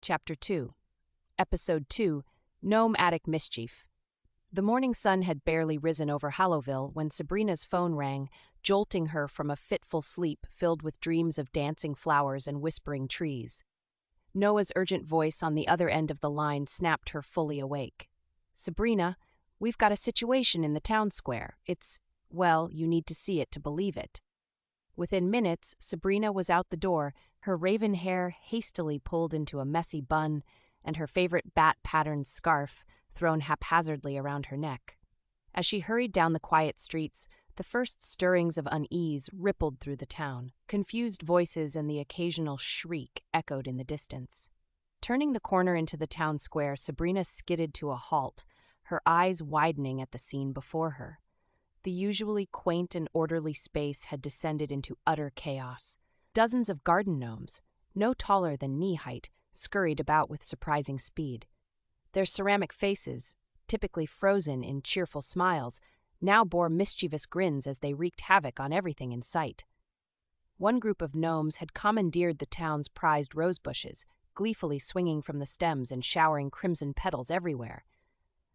Chapter 2, Episode 2, Gnome-adic Mischief. The morning sun had barely risen over Hallowville when Sabrina's phone rang, jolting her from a fitful sleep filled with dreams of dancing flowers and whispering trees. Noah's urgent voice on the other end of the line snapped her fully awake. "Sabrina, we've got a situation in the town square. Well, you need to see it to believe it." Within minutes, Sabrina was out the door, her raven hair hastily pulled into a messy bun, and her favorite bat-patterned scarf thrown haphazardly around her neck. As she hurried down the quiet streets, the first stirrings of unease rippled through the town. Confused voices and the occasional shriek echoed in the distance. Turning the corner into the town square, Sabrina skidded to a halt, her eyes widening at the scene before her. The usually quaint and orderly space had descended into utter chaos. Dozens of garden gnomes, no taller than knee-height, scurried about with surprising speed. Their ceramic faces, typically frozen in cheerful smiles, now bore mischievous grins as they wreaked havoc on everything in sight. One group of gnomes had commandeered the town's prized rosebushes, gleefully swinging from the stems and showering crimson petals everywhere.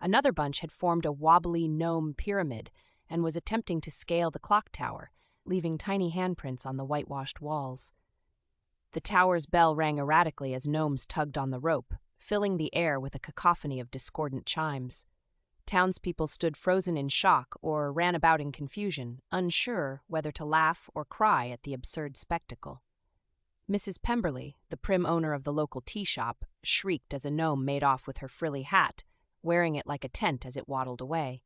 Another bunch had formed a wobbly gnome pyramid and was attempting to scale the clock tower, leaving tiny handprints on the whitewashed walls. The tower's bell rang erratically as gnomes tugged on the rope, filling the air with a cacophony of discordant chimes. Townspeople stood frozen in shock or ran about in confusion, unsure whether to laugh or cry at the absurd spectacle. Mrs. Pemberley, the prim owner of the local tea shop, shrieked as a gnome made off with her frilly hat, wearing it like a tent as it waddled away.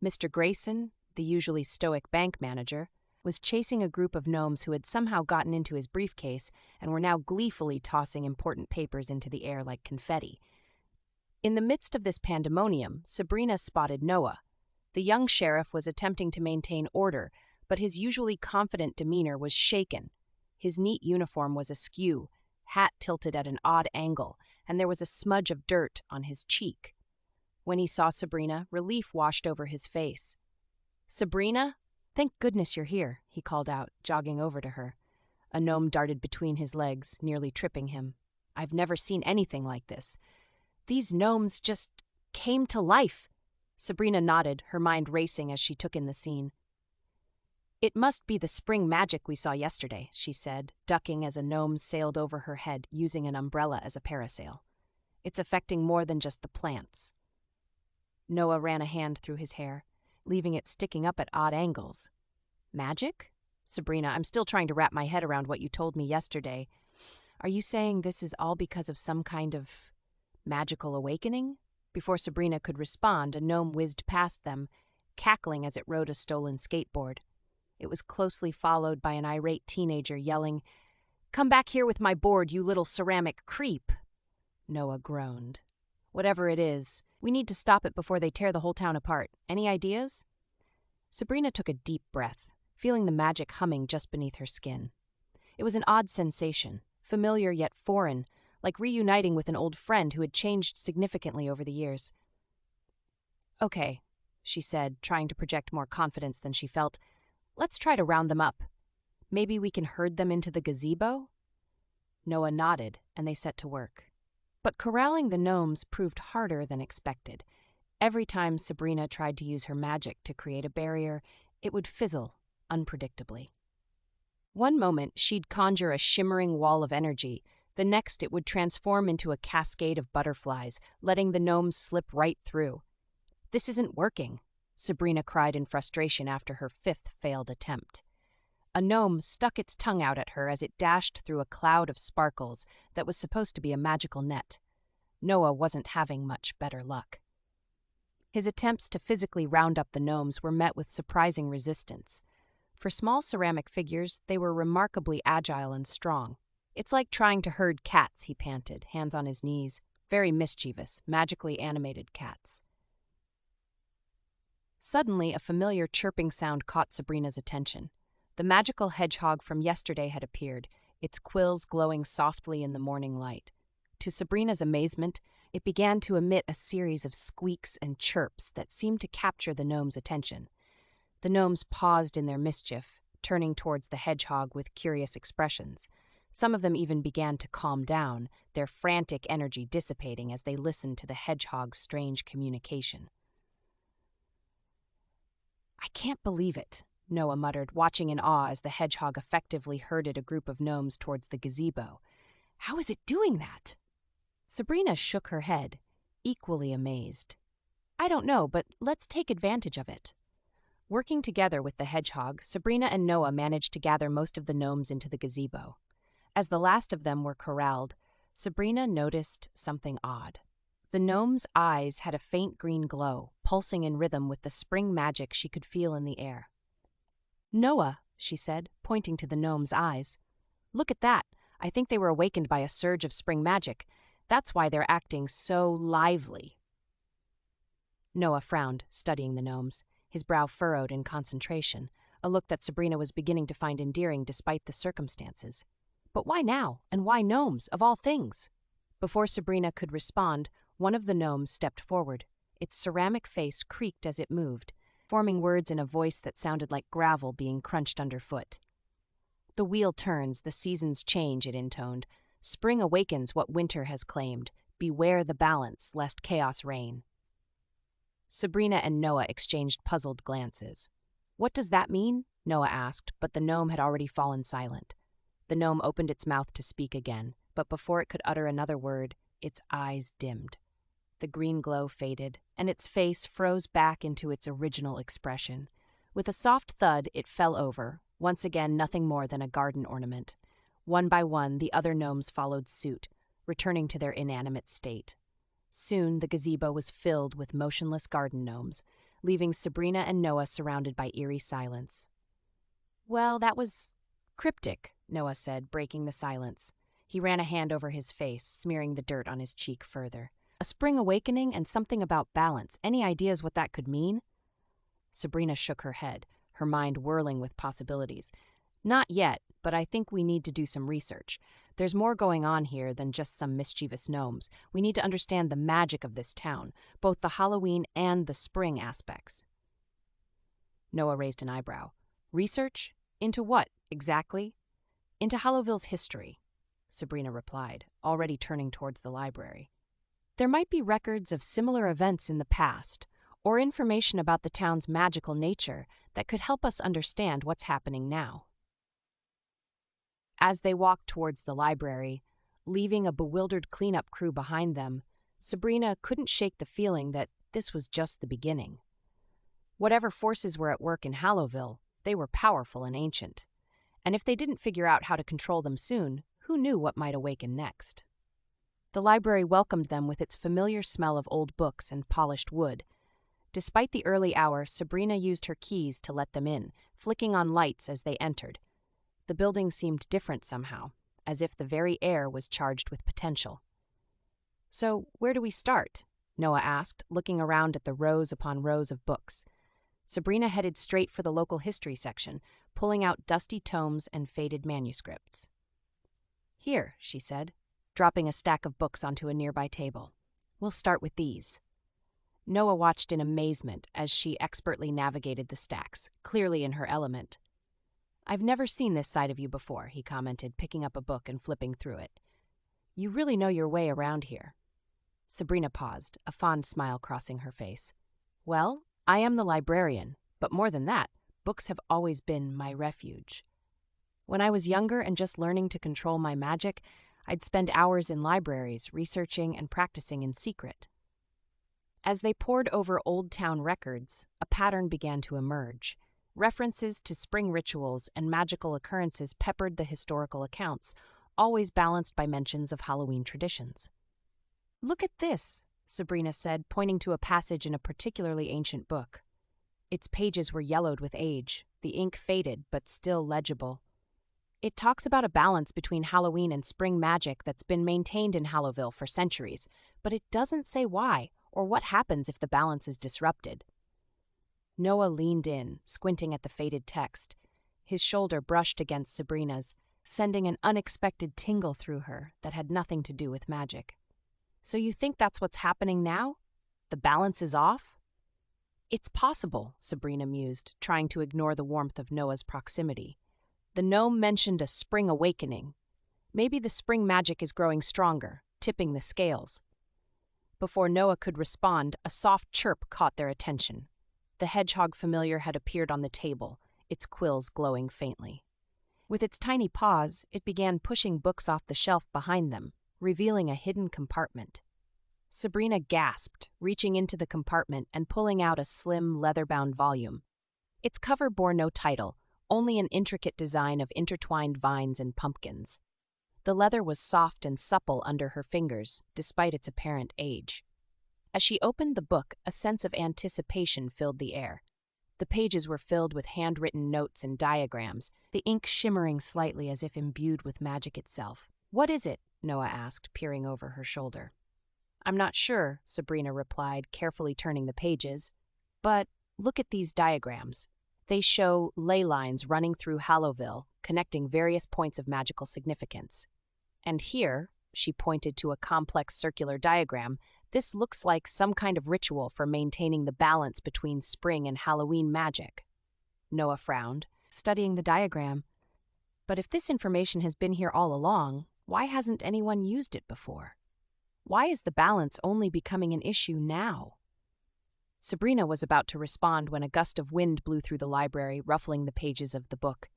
Mr. Grayson, the usually stoic bank manager, was chasing a group of gnomes who had somehow gotten into his briefcase and were now gleefully tossing important papers into the air like confetti. In the midst of this pandemonium, Sabrina spotted Noah. The young sheriff was attempting to maintain order, but his usually confident demeanor was shaken. His neat uniform was askew, hat tilted at an odd angle, and there was a smudge of dirt on his cheek. When he saw Sabrina, relief washed over his face. "Sabrina? Thank goodness you're here," he called out, jogging over to her. A gnome darted between his legs, nearly tripping him. "I've never seen anything like this. These gnomes just came to life." Sabrina nodded, her mind racing as she took in the scene. "It must be the spring magic we saw yesterday," she said, ducking as a gnome sailed over her head, using an umbrella as a parasail. "It's affecting more than just the plants." Noah ran a hand through his hair, leaving it sticking up at odd angles. "Magic? Sabrina, I'm still trying to wrap my head around what you told me yesterday. Are you saying this is all because of some kind of magical awakening?" Before Sabrina could respond, a gnome whizzed past them, cackling as it rode a stolen skateboard. It was closely followed by an irate teenager yelling, "Come back here with my board, you little ceramic creep." Noah groaned. "Whatever it is, we need to stop it before they tear the whole town apart. Any ideas?" Sabrina took a deep breath, feeling the magic humming just beneath her skin. It was an odd sensation, familiar yet foreign, like reuniting with an old friend who had changed significantly over the years. "Okay," she said, trying to project more confidence than she felt. "Let's try to round them up. Maybe we can herd them into the gazebo?" Noah nodded, and they set to work. But corralling the gnomes proved harder than expected. Every time Sabrina tried to use her magic to create a barrier, it would fizzle unpredictably. One moment, she'd conjure a shimmering wall of energy. The next, it would transform into a cascade of butterflies, letting the gnomes slip right through. "This isn't working," Sabrina cried in frustration after her fifth failed attempt. A gnome stuck its tongue out at her as it dashed through a cloud of sparkles that was supposed to be a magical net. Noah wasn't having much better luck. His attempts to physically round up the gnomes were met with surprising resistance. For small ceramic figures, they were remarkably agile and strong. "It's like trying to herd cats," he panted, hands on his knees. Very mischievous, magically animated cats. Suddenly, a familiar chirping sound caught Sabrina's attention. The magical hedgehog from yesterday had appeared, its quills glowing softly in the morning light. To Sabrina's amazement, it began to emit a series of squeaks and chirps that seemed to capture the gnome's attention. The gnomes paused in their mischief, turning towards the hedgehog with curious expressions. Some of them even began to calm down, their frantic energy dissipating as they listened to the hedgehog's strange communication. "I can't believe it," Noah muttered, watching in awe as the hedgehog effectively herded a group of gnomes towards the gazebo. "How is it doing that?" Sabrina shook her head, equally amazed. "I don't know, but let's take advantage of it." Working together with the hedgehog, Sabrina and Noah managed to gather most of the gnomes into the gazebo. As the last of them were corralled, Sabrina noticed something odd. The gnomes' eyes had a faint green glow, pulsing in rhythm with the spring magic she could feel in the air. "Noah," she said, pointing to the gnomes' eyes. "Look at that. I think they were awakened by a surge of spring magic. That's why they're acting so lively." Noah frowned, studying the gnomes, his brow furrowed in concentration, a look that Sabrina was beginning to find endearing despite the circumstances. But why now, and why gnomes, of all things? Before Sabrina could respond, one of the gnomes stepped forward. Its ceramic face creaked as it moved, forming words in a voice that sounded like gravel being crunched underfoot. "The wheel turns, the seasons change," it intoned. "Spring awakens what winter has claimed. Beware the balance, lest chaos reign." Sabrina and Noah exchanged puzzled glances. "What does that mean?" Noah asked, but the gnome had already fallen silent. The gnome opened its mouth to speak again, but before it could utter another word, its eyes dimmed. The green glow faded, and its face froze back into its original expression. With a soft thud, it fell over, once again nothing more than a garden ornament. One by one, the other gnomes followed suit, returning to their inanimate state. Soon, the gazebo was filled with motionless garden gnomes, leaving Sabrina and Noah surrounded by eerie silence. "Well, that was cryptic," Noah said, breaking the silence. He ran a hand over his face, smearing the dirt on his cheek further. "A spring awakening and something about balance. Any ideas what that could mean?" Sabrina shook her head, her mind whirling with possibilities. "Not yet, but I think we need to do some research. There's more going on here than just some mischievous gnomes. We need to understand the magic of this town, both the Halloween and the spring aspects." Noah raised an eyebrow. "Research? Into what, exactly?" "Into Hallowville's history," Sabrina replied, already turning towards the library. "There might be records of similar events in the past, or information about the town's magical nature that could help us understand what's happening now." As they walked towards the library, leaving a bewildered cleanup crew behind them, Sabrina couldn't shake the feeling that this was just the beginning. Whatever forces were at work in Hallowville, they were powerful and ancient. And if they didn't figure out how to control them soon, who knew what might awaken next? The library welcomed them with its familiar smell of old books and polished wood. Despite the early hour, Sabrina used her keys to let them in, flicking on lights as they entered. The building seemed different somehow, as if the very air was charged with potential. "So, where do we start?" Noah asked, looking around at the rows upon rows of books. Sabrina headed straight for the local history section, pulling out dusty tomes and faded manuscripts. "Here," she said, dropping a stack of books onto a nearby table. "We'll start with these." Noah watched in amazement as she expertly navigated the stacks, clearly in her element. "I've never seen this side of you before," he commented, picking up a book and flipping through it. "You really know your way around here." Sabrina paused, a fond smile crossing her face. "Well, I am the librarian, but more than that, books have always been my refuge. When I was younger and just learning to control my magic, I'd spend hours in libraries, researching and practicing in secret." As they pored over old town records, a pattern began to emerge. References to spring rituals and magical occurrences peppered the historical accounts, always balanced by mentions of Halloween traditions. "Look at this," Sabrina said, pointing to a passage in a particularly ancient book. Its pages were yellowed with age, the ink faded but still legible. "It talks about a balance between Halloween and spring magic that's been maintained in Hallowville for centuries, but it doesn't say why or what happens if the balance is disrupted." Noah leaned in, squinting at the faded text. His shoulder brushed against Sabrina's, sending an unexpected tingle through her that had nothing to do with magic. "So you think that's what's happening now? The balance is off?" "It's possible," Sabrina mused, trying to ignore the warmth of Noah's proximity. "The gnome mentioned a spring awakening. Maybe the spring magic is growing stronger, tipping the scales. Before Noah could respond, a soft chirp caught their attention. The hedgehog familiar had appeared on the table, its quills glowing faintly. With its tiny paws, it began pushing books off the shelf behind them, revealing a hidden compartment. Sabrina gasped, reaching into the compartment and pulling out a slim, leather-bound volume. Its cover bore no title, only an intricate design of intertwined vines and pumpkins. The leather was soft and supple under her fingers, despite its apparent age. As she opened the book, a sense of anticipation filled the air. The pages were filled with handwritten notes and diagrams, the ink shimmering slightly as if imbued with magic itself. "What is it?" Noah asked, peering over her shoulder. "I'm not sure," Sabrina replied, carefully turning the pages. "But look at these diagrams. They show ley lines running through Hallowville, connecting various points of magical significance. And here," she pointed to a complex circular diagram, "this looks like some kind of ritual for maintaining the balance between spring and Halloween magic." Noah frowned, studying the diagram. "But if this information has been here all along, why hasn't anyone used it before? Why is the balance only becoming an issue now?" Sabrina was about to respond when a gust of wind blew through the library, ruffling the pages of the book.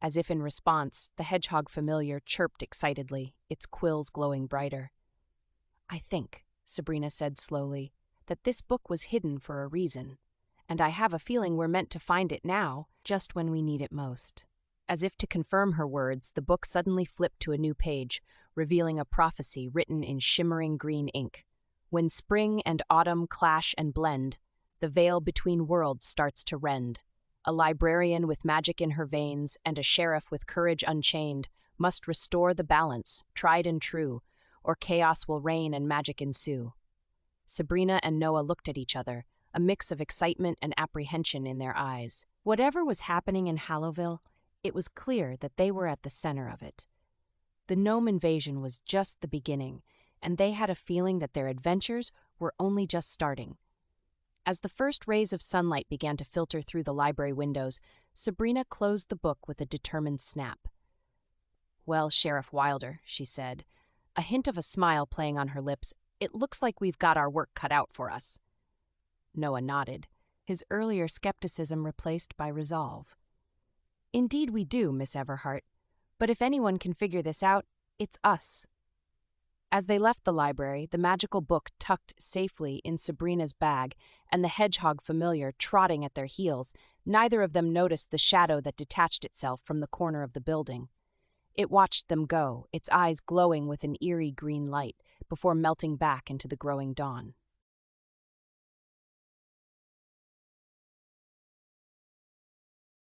As if in response, the hedgehog familiar chirped excitedly, its quills glowing brighter. "I think," Sabrina said slowly, "that this book was hidden for a reason, and I have a feeling we're meant to find it now, just when we need it most." As if to confirm her words, the book suddenly flipped to a new page, revealing a prophecy written in shimmering green ink. "When spring and autumn clash and blend, the veil between worlds starts to rend. A librarian with magic in her veins and a sheriff with courage unchained must restore the balance, tried and true, or chaos will reign and magic ensue." Sabrina and Noah looked at each other, a mix of excitement and apprehension in their eyes. Whatever was happening in Hallowville, it was clear that they were at the center of it. The gnome invasion was just the beginning, and they had a feeling that their adventures were only just starting. As the first rays of sunlight began to filter through the library windows, Sabrina closed the book with a determined snap. "Well, Sheriff Wilder," she said, a hint of a smile playing on her lips, "it looks like we've got our work cut out for us." Noah nodded, his earlier skepticism replaced by resolve. "Indeed we do, Miss Everhart. But if anyone can figure this out, it's us." As they left the library, the magical book tucked safely in Sabrina's bag and the hedgehog familiar trotting at their heels, neither of them noticed the shadow that detached itself from the corner of the building. It watched them go, its eyes glowing with an eerie green light, before melting back into the growing dawn.